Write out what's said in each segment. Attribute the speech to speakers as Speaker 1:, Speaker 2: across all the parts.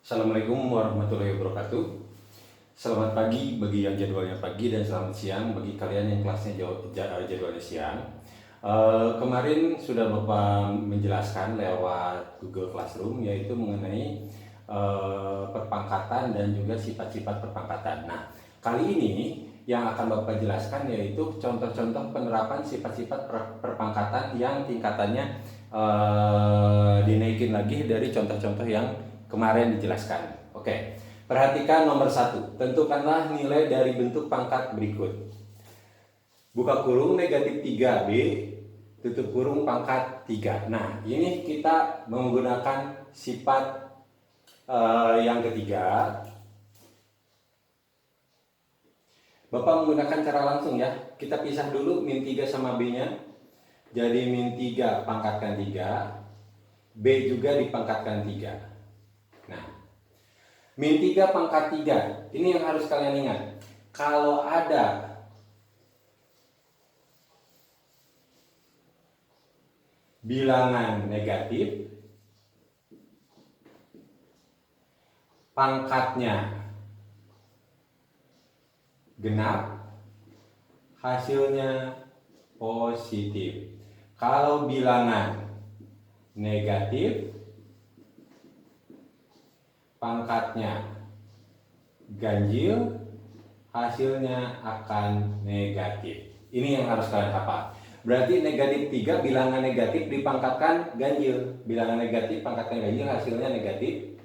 Speaker 1: Assalamualaikum warahmatullahi wabarakatuh. Selamat pagi bagi yang jadwalnya pagi dan selamat siang bagi kalian yang kelasnya jadwalnya siang. Kemarin sudah Bapak menjelaskan lewat Google Classroom yaitu mengenai perpangkatan dan juga sifat-sifat perpangkatan. Nah, kali ini yang akan Bapak jelaskan yaitu contoh-contoh penerapan sifat-sifat perpangkatan yang tingkatannya dinaikin lagi dari contoh-contoh yang kemarin dijelaskan. Oke, perhatikan nomor 1. Tentukanlah nilai dari bentuk pangkat berikut. Buka kurung negatif 3B, tutup kurung pangkat 3. Nah, ini kita menggunakan sifat yang ketiga. Bapak menggunakan cara langsung ya. Kita pisah dulu min 3 sama B-nya. Jadi min 3 pangkatkan 3. B juga dipangkatkan 3. Nah, min 3 pangkat 3, ini yang harus kalian ingat. Kalau ada bilangan negatif, pangkatnya genap, hasilnya positif. Kalau bilangan negatif, pangkatnya ganjil, hasilnya akan negatif. Ini yang harus kalian hafal. Berarti negatif 3 bilangan negatif dipangkatkan ganjil. Bilangan negatif pangkatkan ganjil, hasilnya negatif.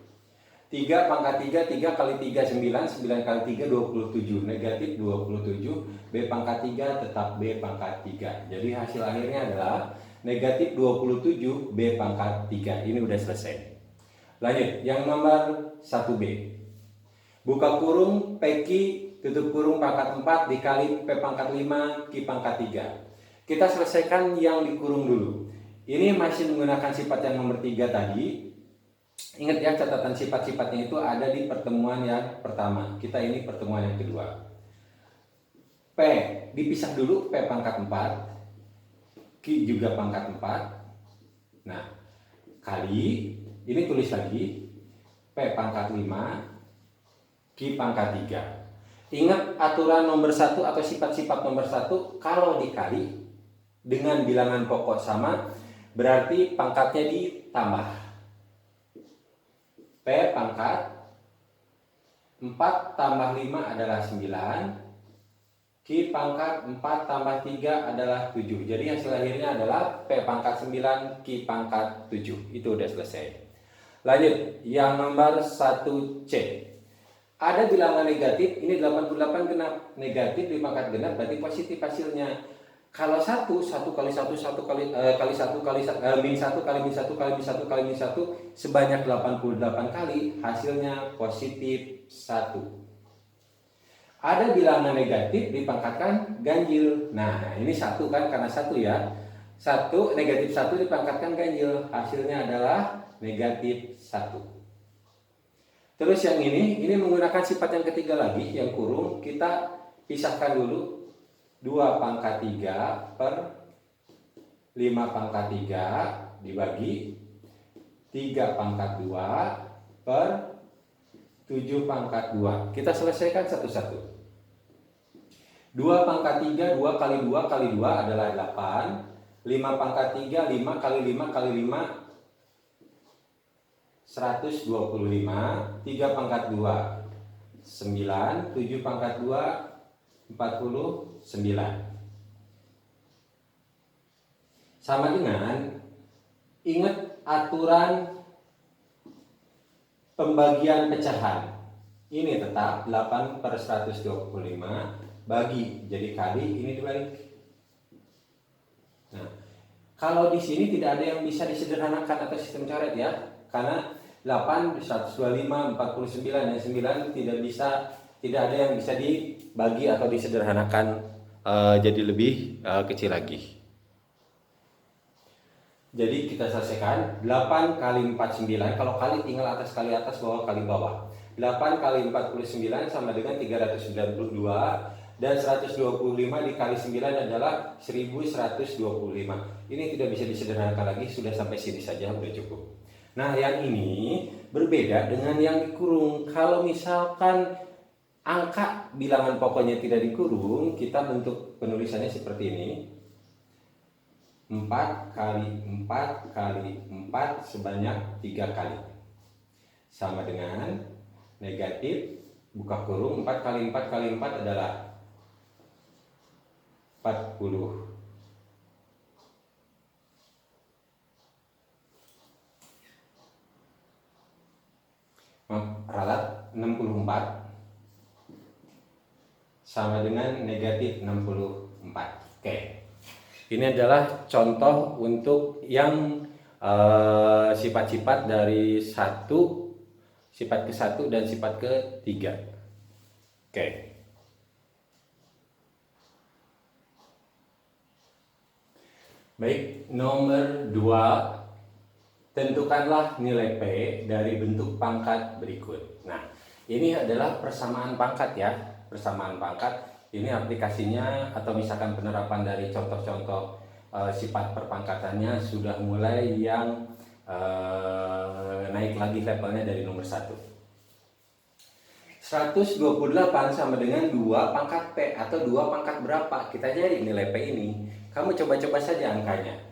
Speaker 1: 3 pangkat 3, 3 kali 3 9, 9 kali 3 27, negatif 27. B pangkat 3 tetap B pangkat 3. Jadi hasil akhirnya adalah negatif 27 B pangkat 3. Ini udah selesai. Lanjut, yang nomor 1B. Buka kurung PQ tutup kurung pangkat 4 dikali P pangkat 5 Q pangkat 3. Kita selesaikan yang dikurung dulu. Ini masih menggunakan sifat yang nomor 3 tadi. Ingat ya, catatan sifat-sifatnya itu ada di pertemuan yang pertama. Kita ini pertemuan yang kedua. P dipisah dulu, P pangkat 4, Q juga pangkat 4. Nah, kali ini tulis lagi P pangkat 5, Q pangkat 3. Ingat aturan nomor 1 atau sifat-sifat nomor 1, kalau dikali dengan bilangan pokok sama berarti pangkatnya ditambah. P pangkat 4 tambah 5 adalah 9, Q pangkat 4 tambah 3 adalah 7. Jadi hasil akhirnya adalah P pangkat 9, Q pangkat 7. Itu udah selesai. Lanjut, yang nomor 1C. Ada bilangan negatif, ini 88 genap. Negatif dipangkat genap berarti positif hasilnya. Kalau 1 kali 1 kali 1 kali min 1 kali min 1 kali min 1 kali min 1 sebanyak 88 kali, hasilnya positif 1. Ada bilangan negatif dipangkatkan ganjil. Nah, ini 1 kan, karena 1 ya. 1 negatif 1 dipangkatkan ganjil, hasilnya adalah negatif 1. Terus yang ini menggunakan sifat yang ketiga lagi, yang kurung. Kita pisahkan dulu. 2 pangkat 3 per 5 pangkat 3 dibagi 3 pangkat 2 per 7 pangkat 2. Kita selesaikan satu-satu. 2 pangkat 3, 2 kali 2 kali 2 adalah 8. 5 pangkat 3, 5 kali 5 kali 5 125, 3 pangkat 2 9, 7 pangkat 2 49. Sama dengan, ingat aturan pembagian pecahan. Ini tetap 8 per 125 bagi, jadi kali, ini dibalik. Nah, kalau di sini tidak ada yang bisa disederhanakan atau sistem coret ya, karena 8, 125, 49, dan 9 tidak ada yang bisa dibagi atau disederhanakan jadi lebih kecil lagi. Jadi kita selesaikan 8 kali 49, kalau kali tinggal atas kali atas, bawah kali bawah. 8 kali 49 sama dengan 392, dan 125 dikali 9 adalah 1125. Ini tidak bisa disederhanakan lagi, sudah sampai sini saja, sudah cukup. Nah, yang ini berbeda dengan yang dikurung. Kalau misalkan angka bilangan pokoknya tidak dikurung, kita bentuk penulisannya seperti ini. 4 kali 4 kali 4 sebanyak 3 kali. Sama dengan negatif, buka kurung, 4 kali 4 kali 4 adalah 40. Ralat 64 sama dengan negatif 64. Oke. Ini adalah contoh untuk yang sifat-sifat dari sifat ke-1 dan sifat ke-3. Oke. Baik, nomor 2. Tentukanlah nilai P dari bentuk pangkat berikut. Nah, ini adalah persamaan pangkat ya. Persamaan pangkat ini aplikasinya atau misalkan penerapan dari contoh-contoh sifat perpangkatannya sudah mulai yang naik lagi levelnya dari nomor 1. 128 sama dengan 2 pangkat P atau 2 pangkat berapa? Kita cari nilai P ini. Kamu coba-coba saja angkanya.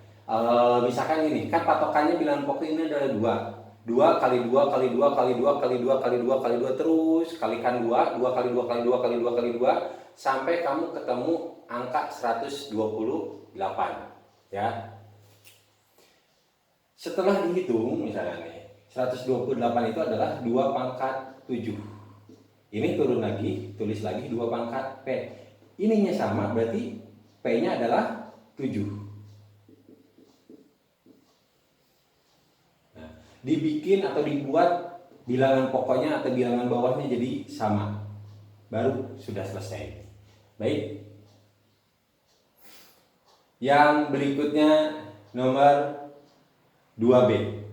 Speaker 1: Misalkan ini, kan patokannya bilangan pokok ini adalah 2. 2 kali 2 kali 2 kali 2 kali 2 kali 2 kali 2 terus kalikan 2, 2 kali 2 kali 2 kali 2 kali 2 sampai kamu ketemu angka 128 ya. Setelah dihitung misalnya nih, 128 itu adalah 2 pangkat 7. Ini turun lagi, tulis lagi 2 pangkat P. Ininya sama, berarti P-nya adalah 7. Dibikin atau dibuat bilangan pokoknya atau bilangan bawahnya jadi sama, baru sudah selesai. Baik, yang berikutnya nomor 2B.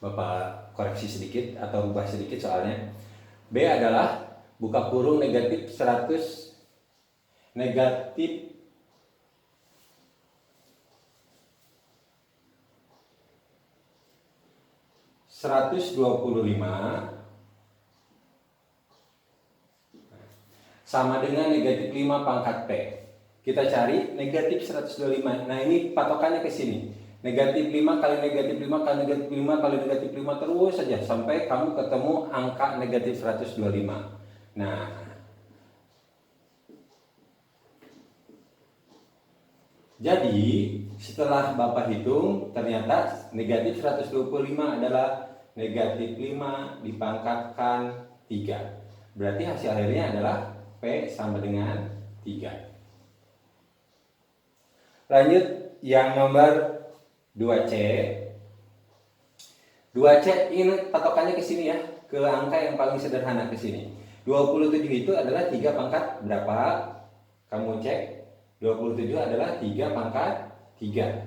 Speaker 1: Bapak koreksi sedikit atau ubah sedikit soalnya. B adalah buka kurung negatif 100 negatif 125 sama dengan negatif 5 pangkat P. Kita cari negatif 125. Nah, ini patokannya ke sini. Negatif 5 kali negatif 5 kali negatif 5 kali negatif 5 terus saja sampai kamu ketemu angka negatif 125. Nah, jadi setelah Bapak hitung ternyata negatif 125 adalah negatif 5 dipangkatkan 3. Berarti hasil akhirnya adalah P sama dengan 3. Lanjut yang nomor 2C. 2C ini patokannya ke sini ya, ke angka yang paling sederhana ke sini. 27 itu adalah 3 pangkat berapa? Kamu cek. 27 adalah 3 pangkat 3.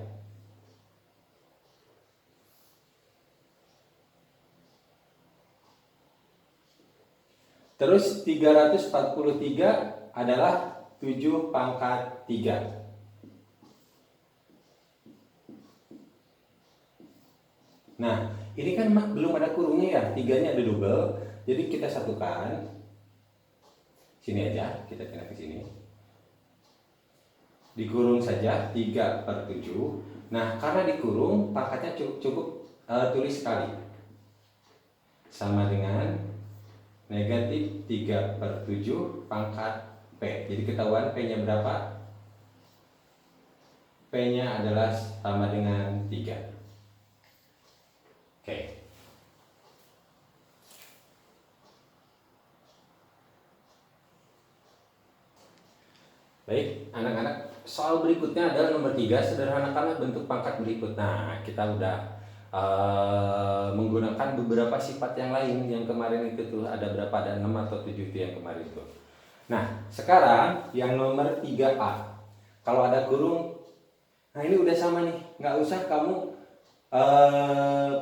Speaker 1: Terus 343 adalah 7 pangkat 3. Nah, ini kan belum ada kurungnya ya, 3-nya ada double. Jadi kita satukan. Sini aja, kita pindah ke sini. Dikurung saja 3/7. Nah, karena dikurung, pangkatnya cukup tulis sekali. Sama dengan negatif 3/7 pangkat P. Jadi ketahuan P-nya berapa? P-nya adalah sama dengan 3. Oke. Baik, anak-anak, soal berikutnya adalah nomor 3, sederhanakanlah bentuk pangkat berikut. Nah, kita udah menggunakan beberapa sifat yang lain yang kemarin itu tuh ada berapa, ada 6 atau 7 itu yang kemarin itu. Nah, sekarang yang nomor 3A. Kalau ada kurung, nah ini udah sama nih, nggak usah kamu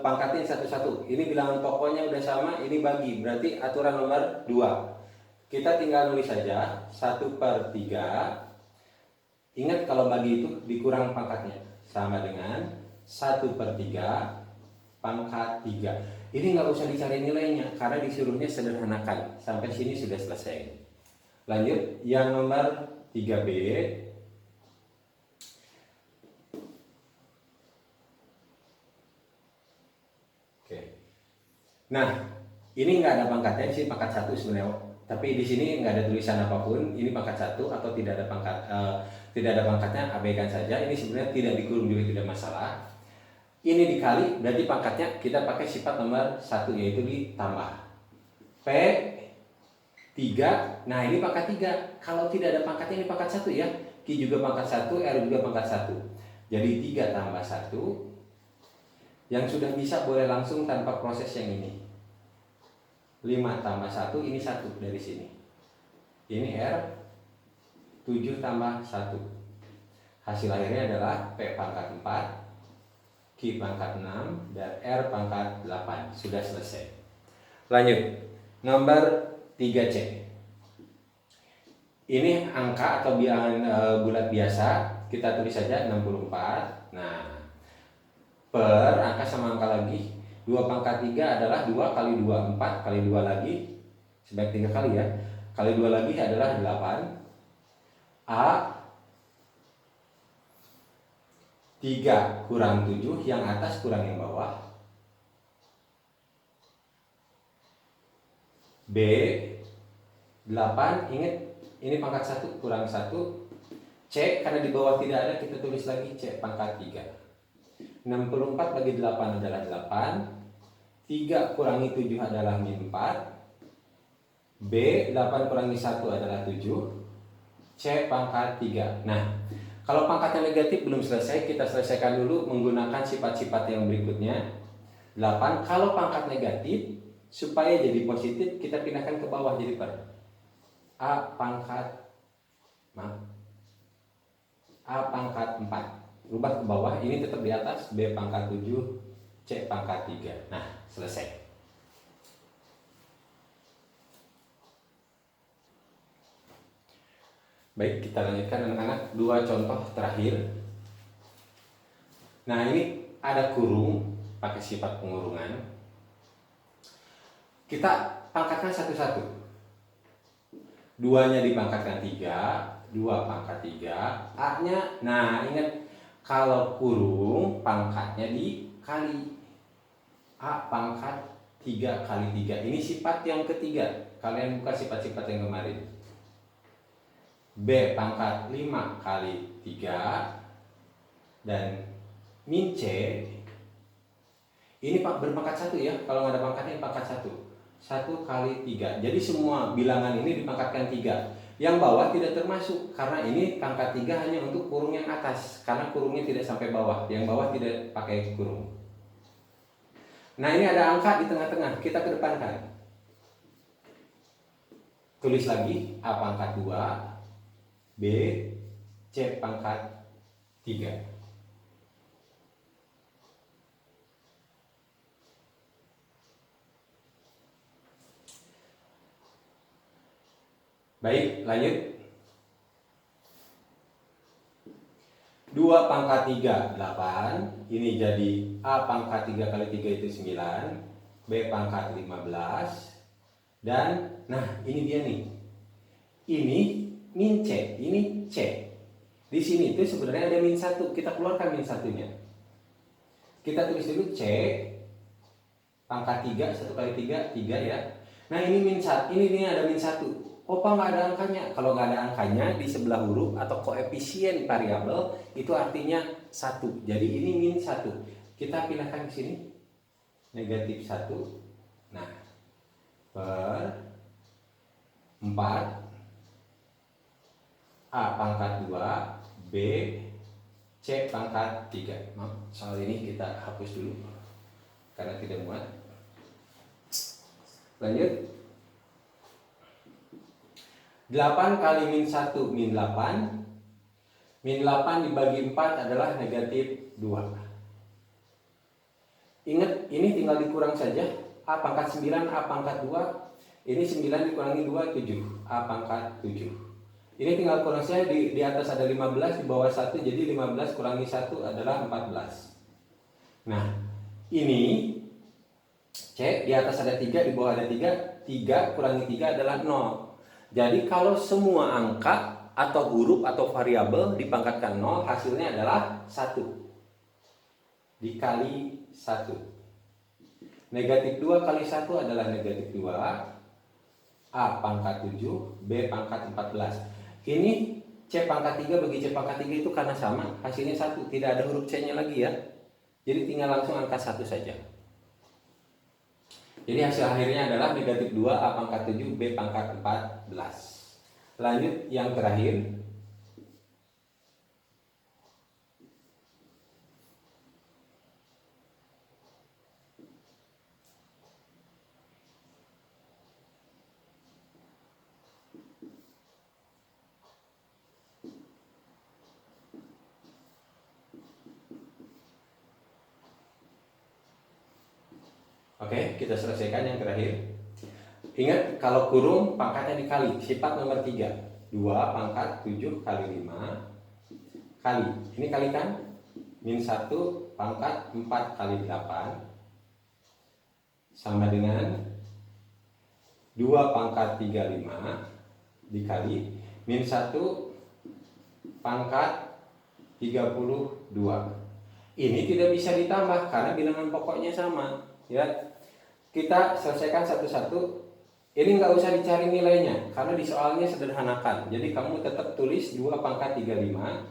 Speaker 1: pangkatin satu-satu. Ini bilangan pokoknya udah sama, ini bagi. Berarti aturan nomor 2. Kita tinggal nulis saja 1/3. Ingat kalau bagi itu dikurang pangkatnya. Sama dengan 1/3 pangkat 3. Ini nggak usah dicari nilainya karena disuruhnya sederhanakan. Sampai sini sudah selesai. Lanjut, yang nomor 3B. Oke. Nah, ini nggak ada pangkatnya, sih pangkat 1 sebenarnya. Tapi di sini nggak ada tulisan apapun. Ini pangkat 1 atau tidak ada pangkat, tidak ada pangkatnya, abaikan saja. Ini sebenarnya tidak dikurung juga tidak masalah. Ini dikali, berarti pangkatnya kita pakai sifat nomor 1, yaitu ditambah. P3, nah ini pangkat 3. Kalau tidak ada pangkatnya, ini pangkat 1 ya. Q juga pangkat 1, R juga pangkat 1. Jadi 3 tambah 1. Yang sudah bisa boleh langsung tanpa proses yang ini. 5 tambah 1, ini 1 dari sini. Ini R, 7 tambah 1. Hasil akhirnya adalah P pangkat 4, Q pangkat 6, dan R pangkat 8. Sudah selesai. Lanjut, nomor 3C. Ini angka atau bilangan bulat biasa. Kita tulis saja 64. Nah, per angka sama angka lagi. 2 pangkat 3 adalah 2 kali 2, 4 kali 2 lagi. Sebanyak 3 kali ya. Kali 2 lagi adalah 8. A 3 kurang 7, yang atas kurang yang bawah. B 8, ingat ini pangkat 1 kurang 1. C, karena di bawah tidak ada, kita tulis lagi C pangkat 3. 64 bagi 8 adalah 8. 3 kurangi 7 adalah min 4. B 8 kurangi 1 adalah 7. C pangkat 3. Nah, kalau pangkatnya negatif belum selesai, kita selesaikan dulu menggunakan sifat-sifat yang berikutnya. 8, kalau pangkat negatif, supaya jadi positif, kita pindahkan ke bawah jadi per. A pangkat 4. Rubah ke bawah, ini tetap di atas. B pangkat 7, C pangkat 3. Nah, selesai. Baik, kita lanjutkan anak-anak. 2 contoh terakhir. Nah, ini ada kurung pakai sifat pengurungan. Kita pangkatkan satu-satu. 2-nya dipangkatkan 3, 2 pangkat 3. A-nya, nah ingat, kalau kurung pangkatnya dikali. A pangkat 3 kali 3. Ini sifat yang ketiga. Kalian buka sifat-sifat yang kemarin. B pangkat 5 kali 3. Dan min C, ini berpangkat 1 ya. Kalau nggak ada pangkatnya pangkat 1. 1 kali 3. Jadi semua bilangan ini dipangkatkan 3. Yang bawah tidak termasuk, karena ini pangkat 3 hanya untuk kurung yang atas, karena kurungnya tidak sampai bawah. Yang bawah tidak pakai kurung. Nah, ini ada angka di tengah-tengah, kita kedepankan. Tulis lagi, A pangkat 2, B, C pangkat 3. Baik, lanjut. 2 pangkat 3, 8. Ini jadi A pangkat 3 kali 3 itu 9. B pangkat 15. Dan, nah ini dia nih. Ini min C, ini C. Di sini itu sebenarnya ada min 1. Kita keluarkan min 1-nya. Kita tulis dulu C pangkat 3, 1 kali 3, 3 ya. Nah ini min 1, ini ada min 1. Opa nggak ada angkanya. Kalau nggak ada angkanya di sebelah huruf atau koefisien variabel, itu artinya 1. Jadi ini min 1. Kita pindahkan ke sini. Negatif 1. Nah, per 4. A pangkat 2, B, C pangkat 3. Maaf, soal ini kita hapus dulu karena tidak muat. Lanjut. 8 kali min 1 min 8. Min 8 dibagi 4 adalah negatif 2. Ingat, ini tinggal dikurang saja. A pangkat 9, A pangkat 2. Ini 9 dikurangi 2, 7. A pangkat 7. Ini tinggal kurang saja, di atas ada 15, di bawah 1, jadi 15 kurangi 1 adalah 14. Nah, ini C, di atas ada 3, di bawah ada 3. 3 kurangi 3 adalah 0. Jadi kalau semua angka atau huruf atau variabel dipangkatkan 0, hasilnya adalah 1. Dikali 1. Negatif 2 kali 1 adalah negatif 2. A pangkat 7, B pangkat 14. Ini C pangkat 3 bagi C pangkat 3 itu karena sama, hasilnya 1. Tidak ada huruf C-nya lagi ya. Jadi tinggal langsung angka 1 saja. Jadi hasil akhirnya adalah negatif 2, A pangkat 7, B pangkat 14. Lanjut yang terakhir. Oke, kita selesaikan yang terakhir. Ingat, kalau kurung pangkatnya dikali, sifat nomor 3. 2 pangkat 7 kali 5 kali. Ini kalikan. Min 1 pangkat 4 kali 8 sama dengan 2 pangkat 35 dikali min 1 pangkat 32. Ini tidak bisa ditambah karena bilangan pokoknya sama. Ya, kita selesaikan satu-satu. Ini nggak usah dicari nilainya karena di soalnya sederhanakan. Jadi kamu tetap tulis 2 pangkat 35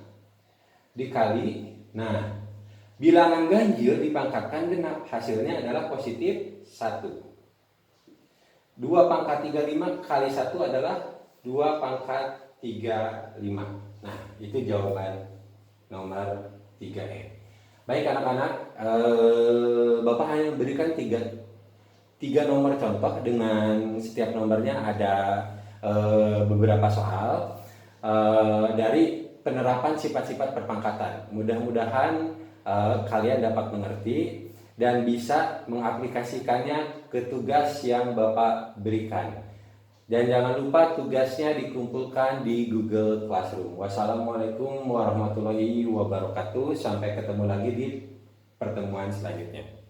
Speaker 1: dikali. Nah, bilangan ganjil dipangkatkan genap, hasilnya adalah positif 1. 2 pangkat 35 kali 1 adalah 2 pangkat 35. Nah, itu jawaban nomor 3E. Baik anak-anak, Bapak hanya memberikan tiga nomor contoh, dengan setiap nomornya ada beberapa soal dari penerapan sifat-sifat perpangkatan. Mudah-mudahan kalian dapat mengerti dan bisa mengaplikasikannya ke tugas yang Bapak berikan. Dan jangan lupa tugasnya dikumpulkan di Google Classroom. Wassalamualaikum warahmatullahi wabarakatuh. Sampai ketemu lagi di pertemuan selanjutnya.